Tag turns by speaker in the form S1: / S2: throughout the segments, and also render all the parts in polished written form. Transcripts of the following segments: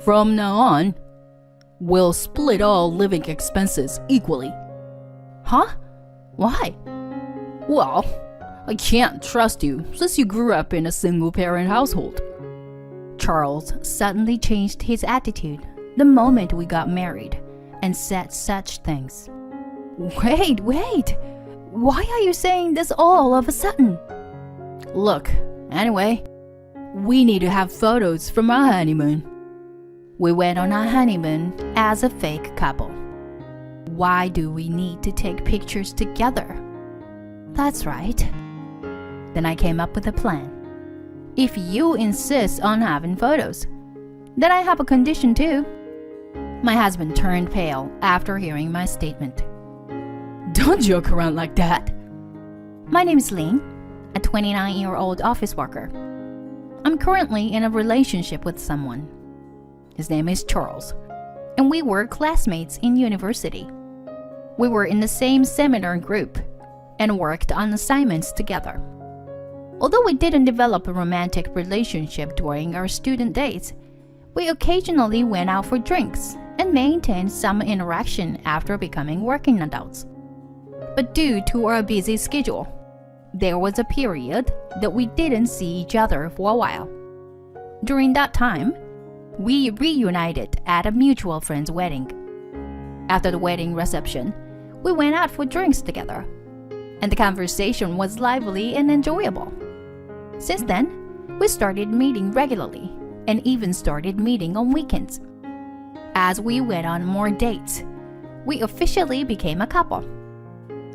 S1: From now on, we'll split all living expenses equally. Huh? Why? Well, I can't trust you since you grew up in a single-parent household.
S2: Charles suddenly changed his attitude the moment we got married and said such things. Wait. Why are you saying this all of a sudden?
S1: Look, anyway, we need to have photos from our honeymoon.
S2: We went on our honeymoon as a fake couple. Why do we need to take pictures together? That's right. Then I came up with a plan. If you insist on having photos, then I have a condition too. My husband turned pale after hearing my statement.
S1: Don't joke around like that.
S2: My name is Lynn, a 29-year-old office worker. I'm currently in a relationship with someone. His name is Charles, and we were classmates in university. We were in the same seminar group and worked on assignments together. Although we didn't develop a romantic relationship during our student days, we occasionally went out for drinks and maintained some interaction after becoming working adults. But due to our busy schedule, there was a period that we didn't see each other for a while. During that time, we reunited at a mutual friend's wedding. After the wedding reception, we went out for drinks together, and the conversation was lively and enjoyable. Since then, we started meeting regularly and even started meeting on weekends. As we went on more dates, we officially became a couple.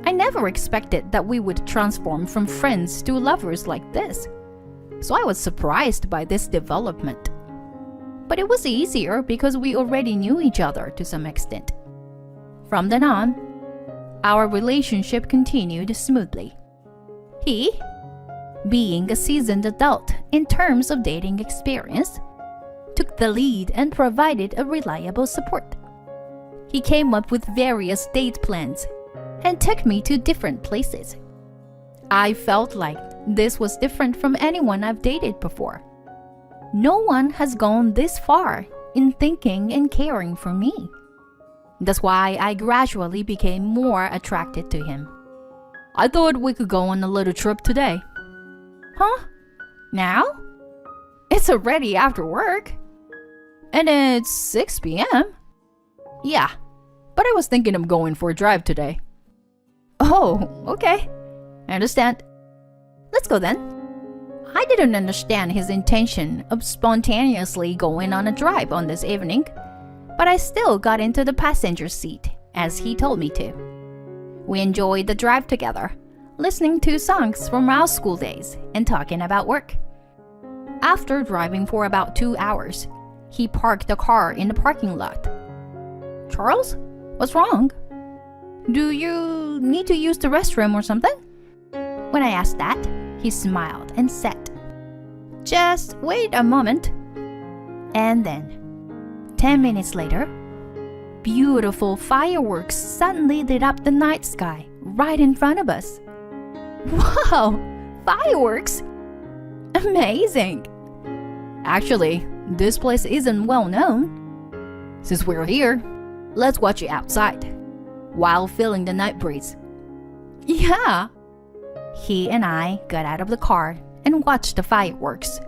S2: I never expected that we would transform from friends to lovers like this, so I was surprised by this development. But it was easier because we already knew each other to some extent. From then on, our relationship continued smoothly. He, being a seasoned adult in terms of dating experience, took the lead and provided a reliable support. He came up with various date plans and took me to different places. I felt like this was different from anyone I've dated before. No one has gone this far in thinking and caring for me. That's why I gradually became more attracted to him.
S1: I thought we could go on a little trip today.
S2: Huh? Now? It's already after work.
S1: And it's 6 p.m.
S2: Yeah,
S1: but I was thinking of going for a drive today.
S2: Oh, okay. I understand. Let's go then. I didn't understand his intention of spontaneously going on a drive on this evening, but I still got into the passenger seat as he told me to. We enjoyed the drive together, listening to songs from our school days and talking about work. After driving for about 2 hours, he parked the car in the parking lot. Charles, what's wrong? Do you need to use the restroom or something? When I asked that, he smiled and said, "Just wait a moment." And then, 10 minutes later, beautiful fireworks suddenly lit up the night sky right in front of us. Wow! Fireworks? Amazing!
S1: Actually, this place isn't well known. Since we're here, let's watch it outside while feeling the night breeze.
S2: Yeah! He and I got out of the car and watched the fireworks,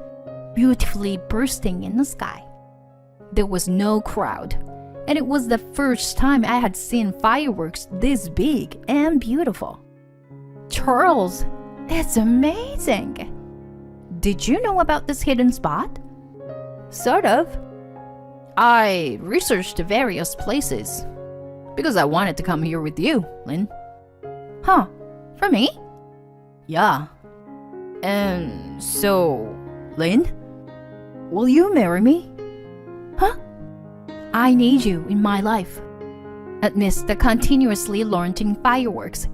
S2: beautifully bursting in the sky. There was no crowd, and it was the first time I had seen fireworks this big and beautiful. Charles, it's amazing! Did you know about this hidden spot? Sort of.
S1: I researched various places because I wanted to come here with you, Lynn.
S2: Huh? For me?
S1: Yeah. And so, Lynn, will you marry me?
S2: Huh? I need you in my life. Amidst the continuously launching fireworks,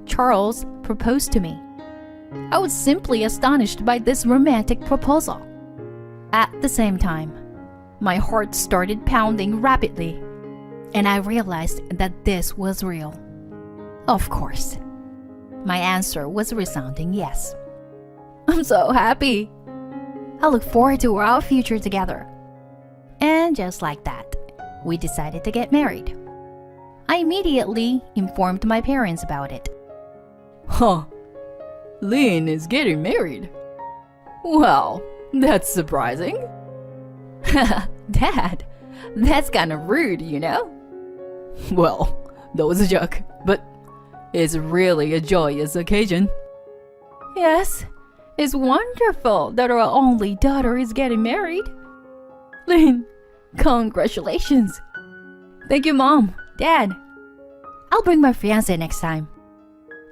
S2: Charles proposed to me. I was simply astonished by this romantic proposal. At the same time, my heart started pounding rapidly, and I realized that this was real. Of course. My answer was a resounding yes. I'm so happy. I look forward to our future together. And And just like that, we decided to get married. I immediately informed my parents about it.
S1: Huh. Lynn is getting married. Well, that's surprising.
S2: Dad, that's kind of rude, you know?
S1: Well, that was a joke, but it's really a joyous occasion.
S2: Yes, it's wonderful that our only daughter is getting married.
S1: Lynn, congratulations.
S2: Thank you, Mom, Dad. I'll bring my fiancé next time.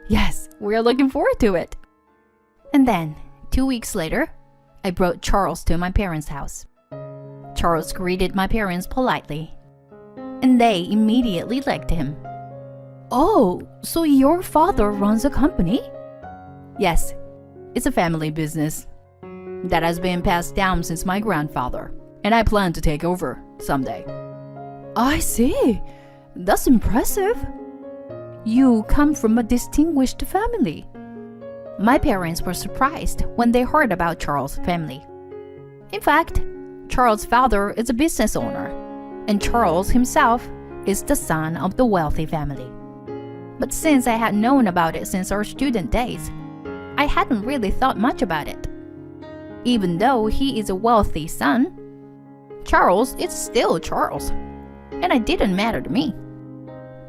S1: Yes, we're looking forward to it.
S2: And then, 2 weeks later, I brought Charles to my parents' house. Charles greeted my parents politely, and they immediately liked him.
S1: Oh, so your father runs a company?
S2: Yes, it's a family business that has been passed down since my grandfather,
S1: and I plan to take over someday.
S2: I see. That's impressive. You come from a distinguished family. My parents were surprised when they heard about Charles' family. In fact, Charles' father is a business owner, and Charles himself is the son of the wealthy family. But since I had known about it since our student days, I hadn't really thought much about it. Even though he is a wealthy son, Charles is still Charles, and it didn't matter to me.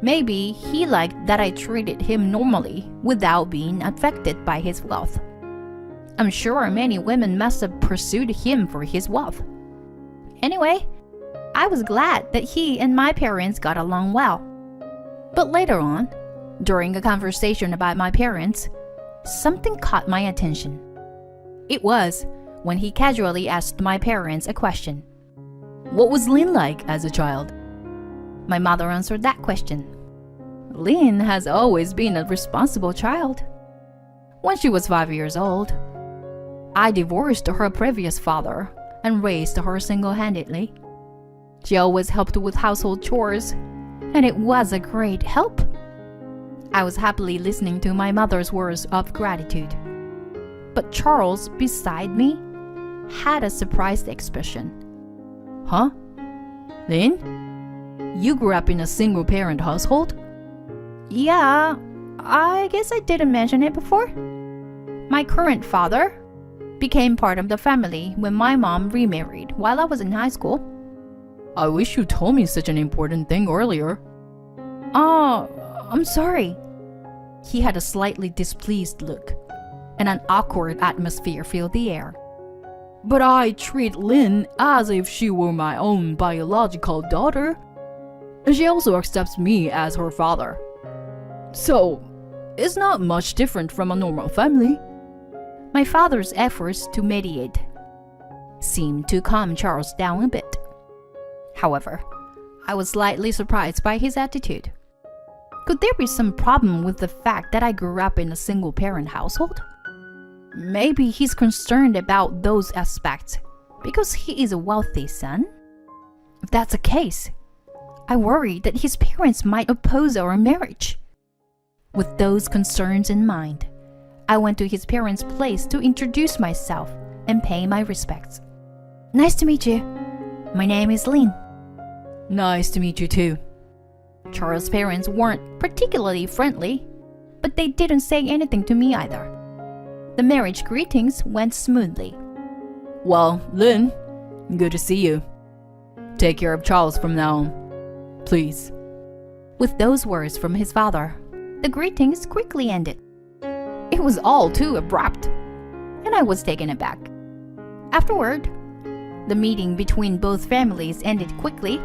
S2: Maybe he liked that I treated him normally without being affected by his wealth. I'm sure many women must have pursued him for his wealth. Anyway, I was glad that he and my parents got along well. But later on, during a conversation about my parents, something caught my attention. It was when he casually asked my parents a question.
S1: What was Lynn like as a child?
S2: My mother answered that question.
S1: Lynn has always been a responsible child.
S2: When she was 5 years old, I divorced her previous father and raised her single-handedly. She always helped with household chores, and it was a great help. I was happily listening to my mother's words of gratitude. But Charles, beside me, had a surprised expression.
S1: Huh? Lynn? You grew up in a single-parent household?
S2: Yeah, I guess I didn't mention it before. My current father became part of the family when my mom remarried while I was in high school.
S1: I wish you told me such an important thing earlier.
S2: Oh, I'm sorry. He had a slightly displeased look, and an awkward atmosphere filled the air.
S1: But I treat Lynn as if she were my own biological daughter. And she also accepts me as her father. So, it's not much different from a normal family.
S2: My father's efforts to mediate seemed to calm Charles down a bit. However, I was slightly surprised by his attitude. Could there be some problem with the fact that I grew up in a single-parent household? Maybe he's concerned about those aspects because he is a wealthy son? If that's the case, I worry that his parents might oppose our marriage. With those concerns in mind, I went to his parents' place to introduce myself and pay my respects. Nice to meet you. My name is Lynn.
S1: Nice to meet you too.
S2: Charles' parents weren't particularly friendly, but they didn't say anything to me either. The marriage greetings went smoothly.
S1: Well, Lynn, good to see you. Take care of Charles from now on, please.
S2: With those words from his father, the greetings quickly ended. It was all too abrupt, and I was taken aback. Afterward, the meeting between both families ended quickly,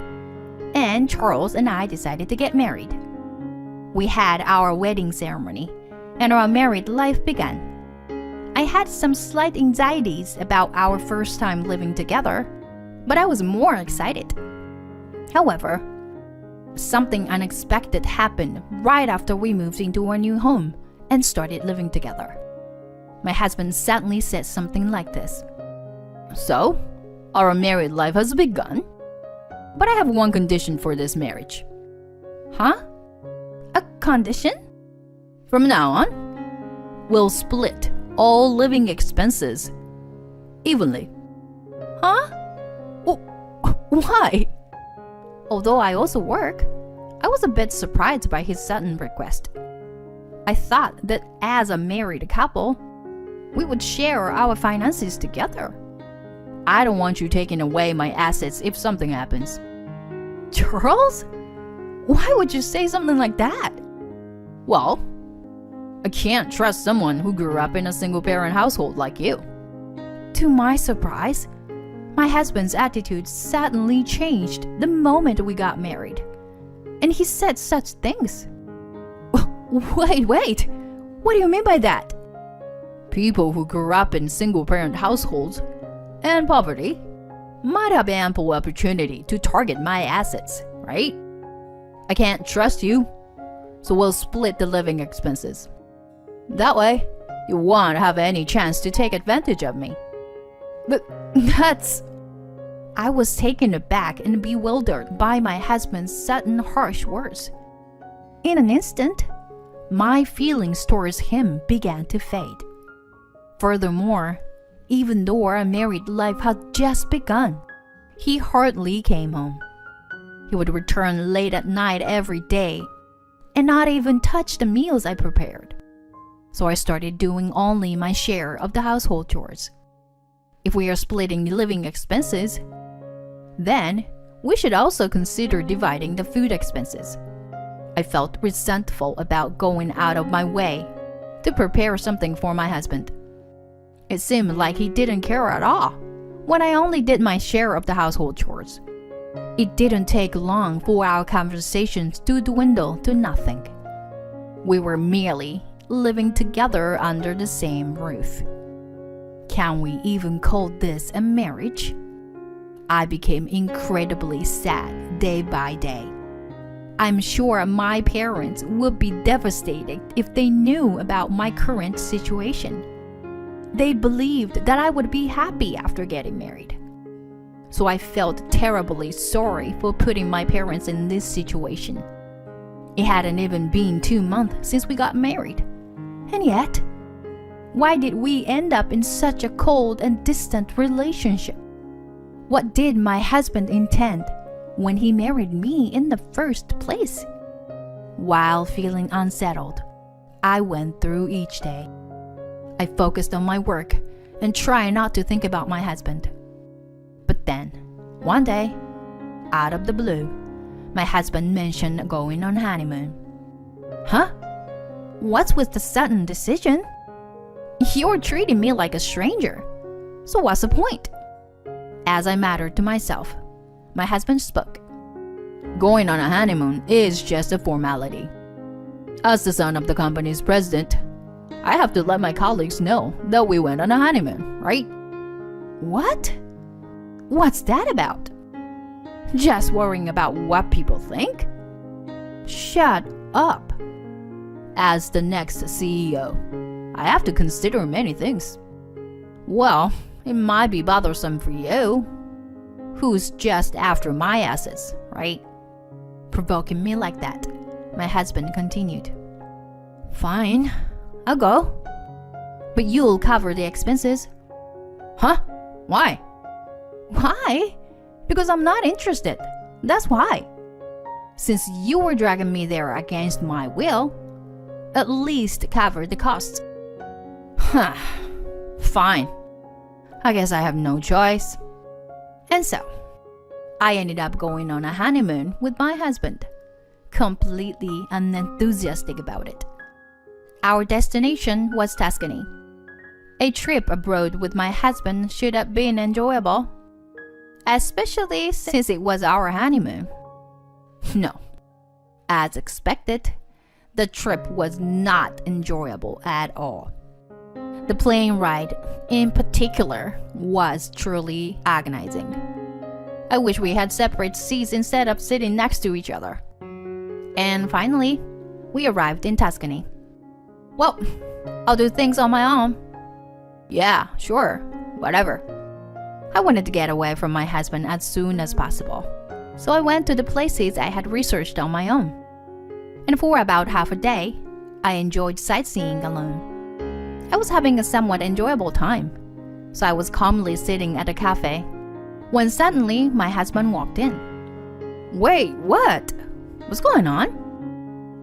S2: and Charles and I decided to get married. We had our wedding ceremony, and our married life began. I had some slight anxieties about our first time living together, but I was more excited. However, something unexpected happened right after we moved into our new home and started living together. My husband suddenly said something like this.
S1: So, our married life has begun, but I have one condition for this marriage.
S2: Huh? A condition?
S1: From now on, we'll split all living expenses evenly.
S2: Huh?
S1: Why?
S2: Although I also work, I was a bit surprised by his sudden request. I thought that as a married couple, we would share our finances together.
S1: I don't want you taking away my assets if something happens.
S2: Charles? Why would you say something like that?
S1: Well, I can't trust someone who grew up in a single-parent household like you.
S2: To my surprise, my husband's attitude suddenly changed the moment we got married. And he said such things.
S1: Wait.
S2: What do you mean by that?
S1: People who grew up in single-parent households and poverty might have ample opportunity to target my assets, right? I can't trust you, so we'll split the living expenses. That way, you won't have any chance to take advantage of me.
S2: But that's... I was taken aback and bewildered by my husband's sudden harsh words. In an instant, my feelings towards him began to fade. Furthermore, even though our married life had just begun, he hardly came home. He would return late at night every day and not even touch the meals I prepared. So I started doing only my share of the household chores. If we are splitting the living expenses, then we should also consider dividing the food expenses. I felt resentful about going out of my way to prepare something for my husband. It seemed like he didn't care at all when I only did my share of the household chores. It didn't take long for our conversations to dwindle to nothing. We were merely living together under the same roof. Can we even call this a marriage? I became incredibly sad day by day. I'm sure my parents would be devastated if they knew about my current situation. They believed that I would be happy after getting married. So I felt terribly sorry for putting my parents in this situation. It hadn't even been 2 months since we got married. And yet, why did we end up in such a cold and distant relationship? What did my husband intend when he married me in the first place? While feeling unsettled, I went through each day. I focused on my work and tried not to think about my husband. But then, one day, out of the blue, my husband mentioned going on honeymoon.
S1: Huh?
S2: What's with the sudden decision? You're treating me like a stranger. So what's the point? As I muttered to myself, my husband spoke.
S1: Going on a honeymoon is just a formality. As the son of the company's president, I have to let my colleagues know that we went on a honeymoon, right?
S2: What? What's that about? Just worrying about what people think? Shut up.
S1: As the next CEO, I have to consider many things. Well, it might be bothersome for you, who's just after my assets, right?
S2: Provoking me like that, my husband continued.
S1: Fine, I'll go.
S2: But you'll cover the expenses.
S1: Huh? Why?
S2: Why? Because I'm not interested. That's why. Since you were dragging me there against my will, at least cover the costs.
S1: Huh. Fine. I guess I have no choice.
S2: And so, I ended up going on a honeymoon with my husband, completely unenthusiastic about it. Our destination was Tuscany. A trip abroad with my husband should have been enjoyable, especially since it was our honeymoon. No. As expected, the trip was not enjoyable at all. The plane ride, in particular, was truly agonizing. I wish we had separate seats instead of sitting next to each other. And finally, we arrived in Tuscany. Well, I'll do things on my own.
S1: Yeah, sure, whatever.
S2: I wanted to get away from my husband as soon as possible, so I went to the places I had researched on my own. And for about half a day, I enjoyed sightseeing alone. I was having a somewhat enjoyable time, so I was calmly sitting at a cafe, when suddenly my husband walked in.
S1: Wait, what? What's going on?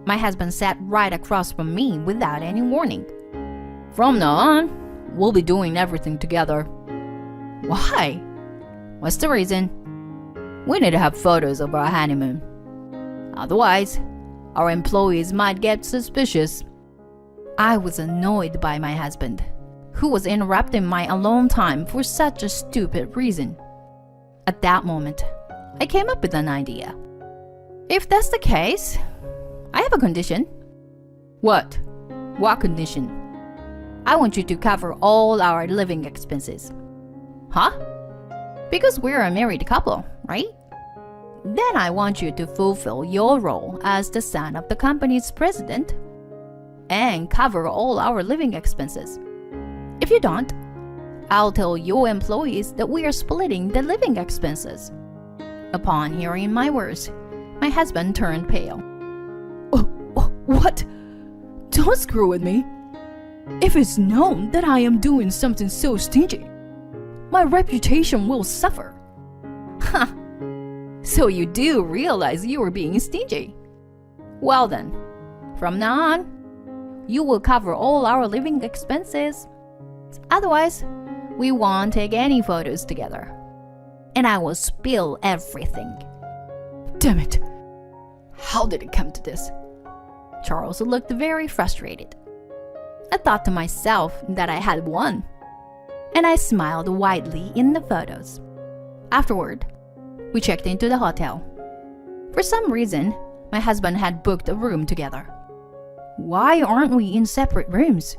S2: My husband sat right across from me without any warning.
S1: From now on, we'll be doing everything together. Why?
S2: What's the reason?
S1: We need to have photos of our honeymoon. Otherwise, our employees might get suspicious.
S2: I was annoyed by my husband, who was interrupting my alone time for such a stupid reason. At that moment, I came up with an idea. If that's the case, I have a condition.
S1: What? What condition?
S2: I want you to cover all our living expenses.
S1: Huh?
S2: Because we're a married couple, right? Then I want you to fulfill your role as the son of the company's president and cover all our living expenses. If you don't, I'll tell your employees that we are splitting the living expenses. Upon hearing my words, my husband turned pale.
S1: What? Don't screw with me. If it's known that I am doing something so stingy, my reputation will suffer.
S2: Ha! So you do realize you were being stingy. Well then, from now on, you will cover all our living expenses. Otherwise, we won't take any photos together. And I will spill everything.
S1: Damn it. How did it come to this?
S2: Charles looked very frustrated. I thought to myself that I had won, and I smiled widely in the photos. Afterward, we checked into the hotel. For some reason, my husband had booked a room together.
S1: Why aren't we in separate rooms?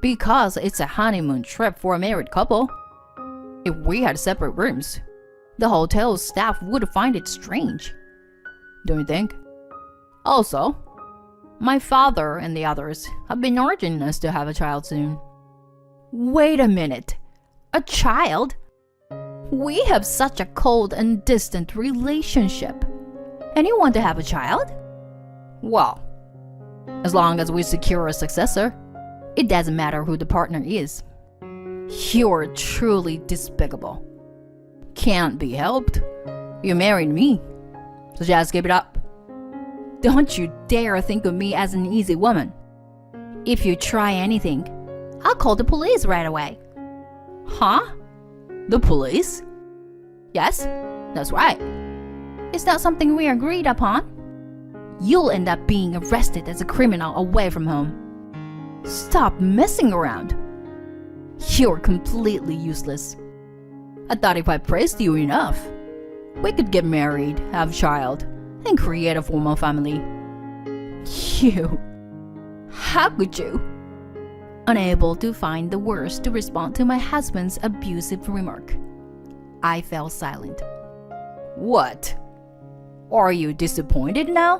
S2: Because it's a honeymoon trip for a married couple.
S1: If we had separate rooms,
S2: the hotel staff would find it strange.
S1: Don't you think?
S2: Also, my father and the others have been urging us to have a child soon.
S1: Wait a minute.
S2: A child? We have such a cold and distant relationship. And you want to have a child?
S1: Well, as long as we secure a successor,
S2: it doesn't matter who the partner is.
S1: You're truly despicable. Can't be helped. You married me, so just give it up.
S2: Don't you dare think of me as an easy woman. If you try anything, I'll call the police right away.
S1: Huh? The police?
S2: Yes, that's right. Is that something we agreed upon? You'll end up being arrested as a criminal away from home.
S1: Stop messing around.
S2: You're completely useless.
S1: I thought if I praised you enough, we could get married, have a child, and create a formal family.
S2: You. How could you? Unable to find the words to respond to my husband's abusive remark, I fell silent.
S1: What? Are you disappointed now?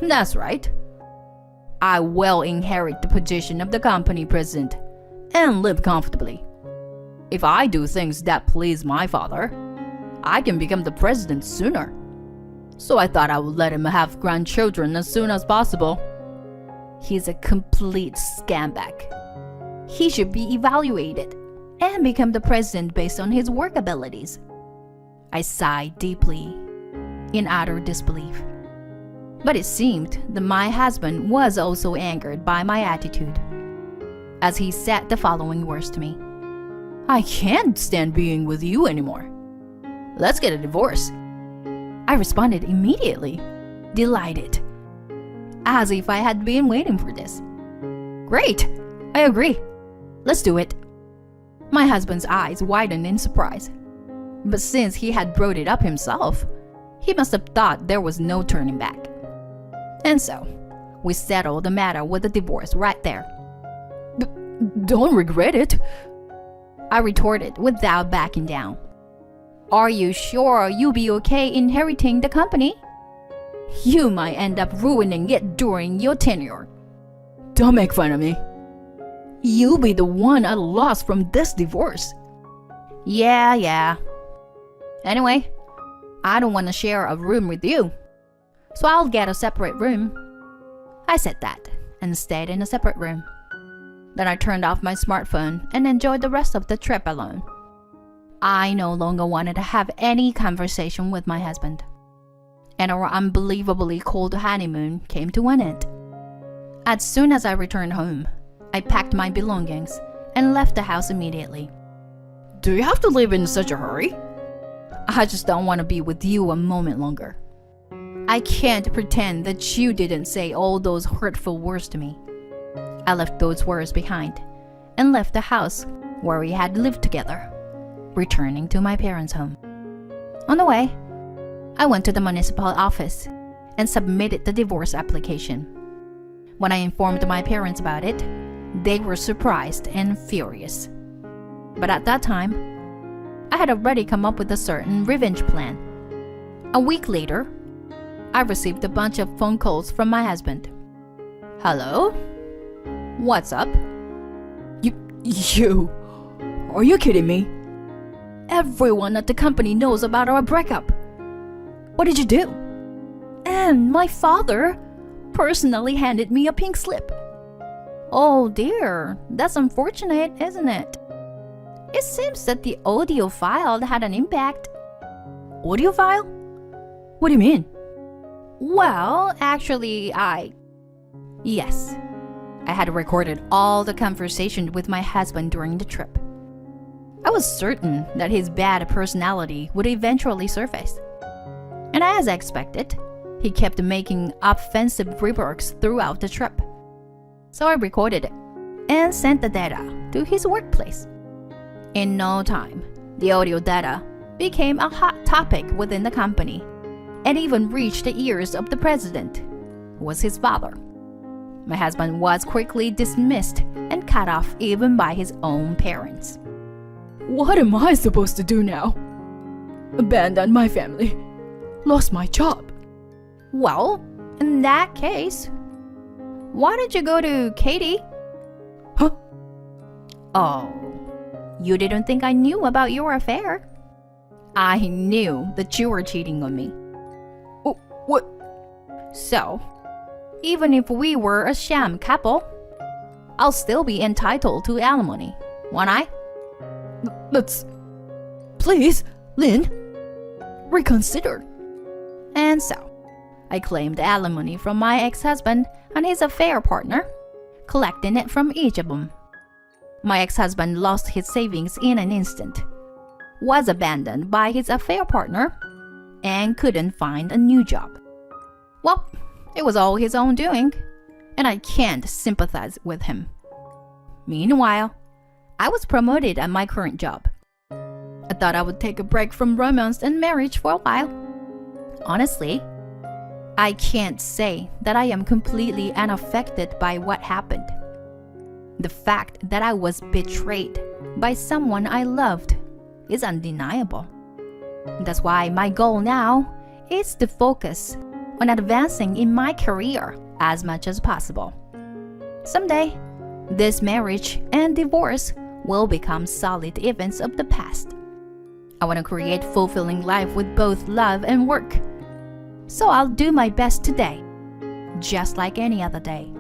S2: That's right. I will inherit the position of the company president and live comfortably.
S1: If I do things that please my father, I can become the president sooner. So I thought I would let him have grandchildren as soon as possible.
S2: He's a complete scambag. He should be evaluated and become the president based on his work abilities. I sighed deeply, in utter disbelief. But it seemed that my husband was also angered by my attitude, as he said the following words to me.
S1: I can't stand being with you anymore. Let's get a divorce.
S2: I responded immediately, delighted, as if I had been waiting for this.
S1: Great! I agree. Let's do it.
S2: My husband's eyes widened in surprise. But since he had brought it up himself, he must have thought there was no turning back. And so, we settled the matter with a divorce right there.
S1: Don't regret it,
S2: I retorted without backing down. Are you sure you'll be okay inheriting the company? You might end up ruining it during your tenure.
S1: Don't make fun of me. You'll be the one at a loss from this divorce.
S2: Yeah. Anyway, I don't want to share a room with you, so I'll get a separate room. I said that and stayed in a separate room. Then I turned off my smartphone and enjoyed the rest of the trip alone. I no longer wanted to have any conversation with my husband, and our unbelievably cold honeymoon came to an end. As soon as I returned home, I packed my belongings and left the house immediately.
S1: Do you have to leave in such a hurry? I just don't want to be with you a moment longer.
S2: I can't pretend that you didn't say all those hurtful words to me. I left those words behind and left the house where we had lived together, returning to my parents' home. On the way, I went to the municipal office and submitted the divorce application. When I informed my parents about it, they were surprised and furious. But at that time, I had already come up with a certain revenge plan. A week later, I received a bunch of phone calls from my husband.
S1: Hello? What's up? You... Are you kidding me? Everyone at the company knows about our breakup. What did you do? And my father personally handed me a pink slip.
S2: Oh dear, that's unfortunate, isn't it? It seems that the audio file had an impact.
S1: Audio file? What do you mean?
S2: Well, actually, Yes, I had recorded all the conversation with my husband during the trip. I was certain that his bad personality would eventually surface. And as I expected, he kept making offensive remarks throughout the trip. So I recorded it and sent the data to his workplace. In no time, the audio data became a hot topic within the company and even reached the ears of the president, who was his father. My husband was quickly dismissed and cut off even by his own parents.
S1: What am I supposed to do now? Abandon my family. Lost my job.
S2: Well, in that case, why don't you go to Katie?
S1: Huh?
S2: Oh, you didn't think I knew about your affair? I knew that you were cheating on me.
S1: Oh, what?
S2: So, even if we were a sham couple, I'll still be entitled to alimony, won't I?
S1: That's... Please, Lynn, reconsider.
S2: And so, I claimed alimony from my ex-husband and his affair partner, collecting it from each of them. My ex-husband lost his savings in an instant, was abandoned by his affair partner, and couldn't find a new job. Well, it was all his own doing, and I can't sympathize with him. Meanwhile, I was promoted at my current job. I thought I would take a break from romance and marriage for a while. Honestly, I can't say that I am completely unaffected by what happened. The fact that I was betrayed by someone I loved is undeniable. That's why my goal now is to focus on advancing in my career as much as possible. Someday, this marriage and divorce will become solid events of the past. I want to create fulfilling life with both love and work. So I'll do my best today, just like any other day.